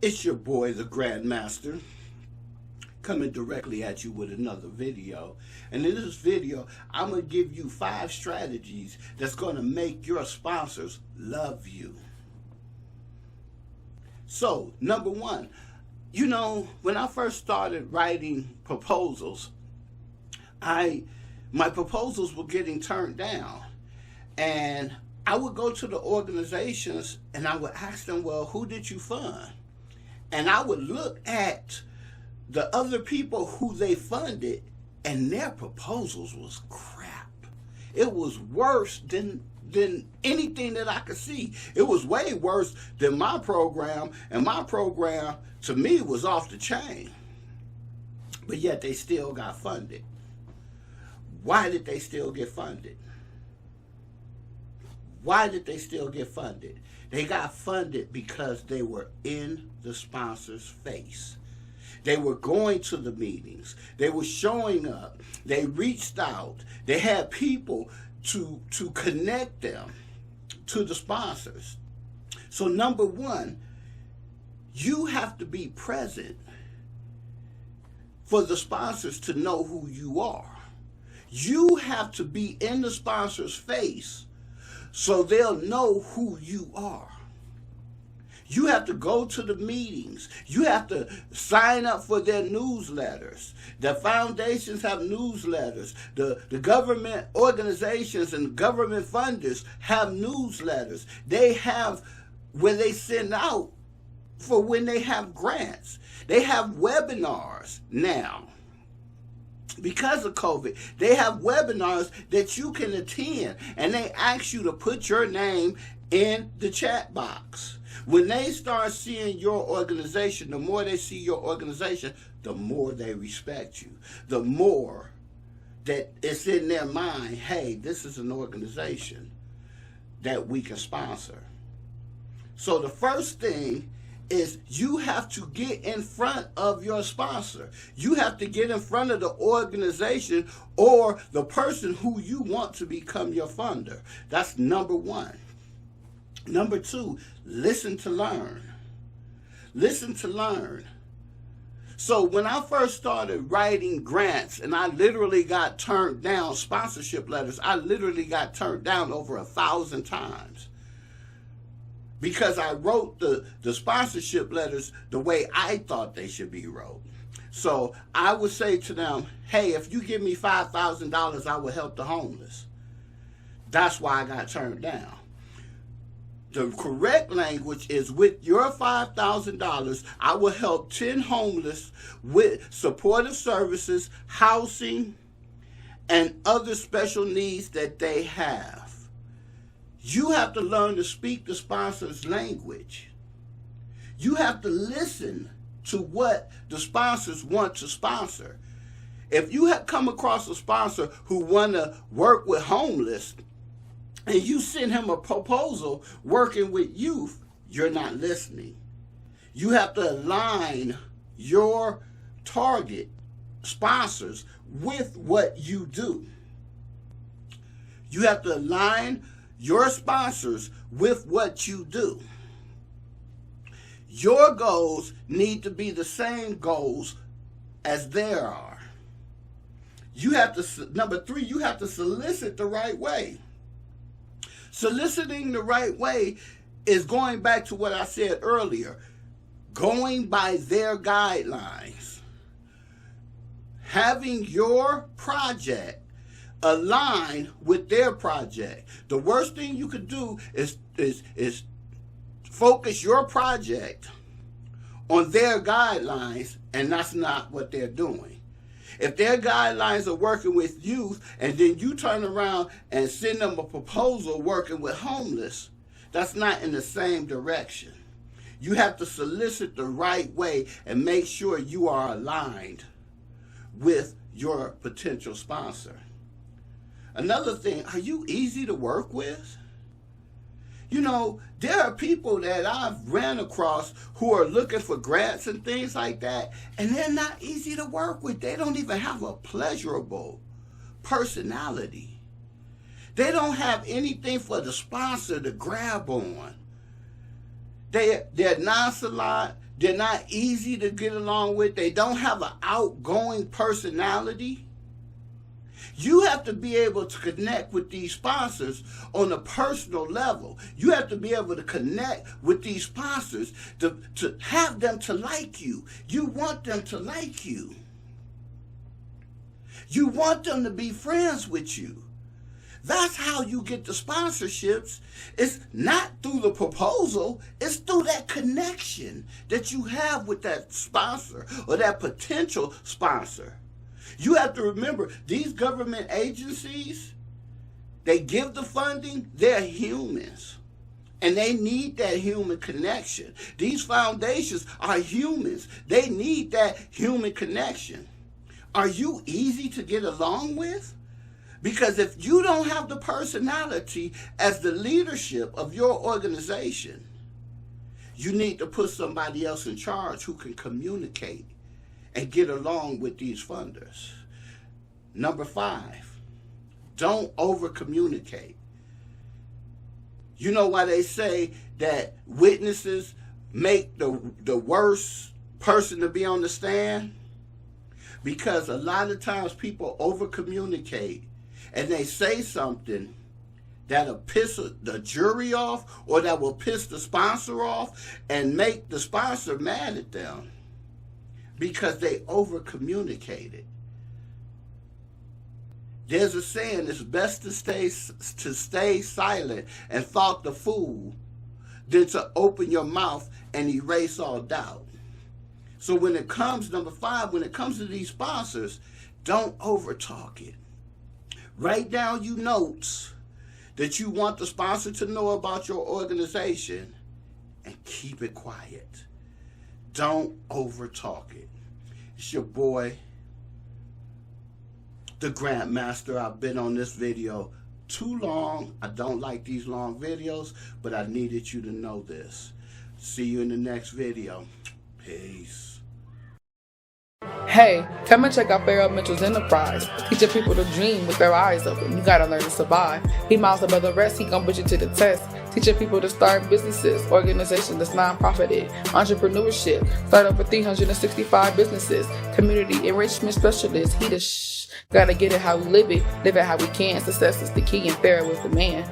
It's your boy, the Grandmaster, coming directly at you with another video. And in this video, I'm going to give you 5 strategies that's going to make your sponsors love you. So, number 1, you know, when I first started writing proposals, my proposals were getting turned down. And I would go to the organizations and I would ask them, well, who did you fund? And I would look at the other people who they funded, and their proposals was crap. It was worse than anything that I could see. It was way worse than my program, and my program, to me, was off the chain. But yet they still got funded. Why did they still get funded? Why did they still get funded? They got funded because they were in the sponsor's face. They were going to the meetings. They were showing up. They reached out. They had people to connect them to the sponsors. So number 1, you have to be present for the sponsors to know who you are. You have to be in the sponsor's face so they'll know who you are. You have to go to the meetings. You have to sign up for their newsletters. The foundations have newsletters. The government organizations and government funders have newsletters. They have where they send out for when they have grants. They have webinars now. Because of COVID, they have webinars that you can attend, and they ask you to put your name in the chat box. When they start seeing your organization, the more they see your organization, the more they respect you. The more that it's in their mind, hey, this is an organization that we can sponsor. So the first thing is you have to get in front of your sponsor. You have to get in front of the organization or the person who you want to become your funder. That's number 1. Number 2, listen to learn. Listen to learn. So when I first started writing grants and I literally got turned down, sponsorship letters, I literally got turned down over 1,000 times. Because I wrote the sponsorship letters the way I thought they should be wrote. So I would say to them, hey, if you give me $5,000, I will help the homeless. That's why I got turned down. The correct language is, with your $5,000, I will help 10 homeless with supportive services, housing, and other special needs that they have. You have to learn to speak the sponsor's language. You have to listen to what the sponsors want to sponsor. If you have come across a sponsor who want to work with homeless and you send him a proposal working with youth, you're not listening. You have to align your target sponsors with what you do. You have to align your sponsors with what you do. Your goals need to be the same goals as theirs are. You have to, number 3, you have to solicit the right way. Soliciting the right way is going back to what I said earlier, going by their guidelines. Having your project align with their project. The worst thing you could do is focus your project on their guidelines, and that's not what they're doing. If their guidelines are working with youth and then you turn around and send them a proposal working with homeless, that's not in the same direction. You have to solicit the right way and make sure you are aligned with your potential sponsor. Another thing, are you easy to work with? You know, there are people that I've ran across who are looking for grants and things like that, and they're not easy to work with. They don't even have a pleasurable personality. They don't have anything for the sponsor to grab on. They're nonchalant. They're not easy to get along with. They don't have an outgoing personality. You have to be able to connect with these sponsors on a personal level. You have to be able to connect with these sponsors to have them to like you. You want them to like you. You want them to be friends with you. That's how you get the sponsorships. It's not through the proposal. It's through that connection that you have with that sponsor or that potential sponsor. You have to remember, these government agencies, they give the funding, they're humans. And they need that human connection. These foundations are humans. They need that human connection. Are you easy to get along with? Because if you don't have the personality as the leadership of your organization, you need to put somebody else in charge who can communicate and get along with these funders. Number 5, don't over communicate. You know why they say that witnesses make the worst person to be on the stand? Because a lot of times people over communicate and they say something that'll piss the jury off or that will piss the sponsor off and make the sponsor mad at them because they over communicated. There's a saying, it's best to stay silent and thought the fool than to open your mouth and erase all doubt. So when it comes, number 5, when it comes to these sponsors, don't over talk it. Write down your notes that you want the sponsor to know about your organization and keep it quiet. Don't over talk it. It's your boy, the Grandmaster. I've been on this video too long. I don't like these long videos, but I needed you to know this. See you in the next video. Peace. Hey, come and check out Pharaoh Mitchell Enterprises. Teaching people to dream with their eyes open. You gotta learn to survive. He miles above the rest, he gon' put you to the test. Teaching people to start businesses, organizations that's non-profited, entrepreneurship, start over 365 businesses, community enrichment specialists. He the gotta get it how we live it how we can. Success is the key and Pharaoh is the man.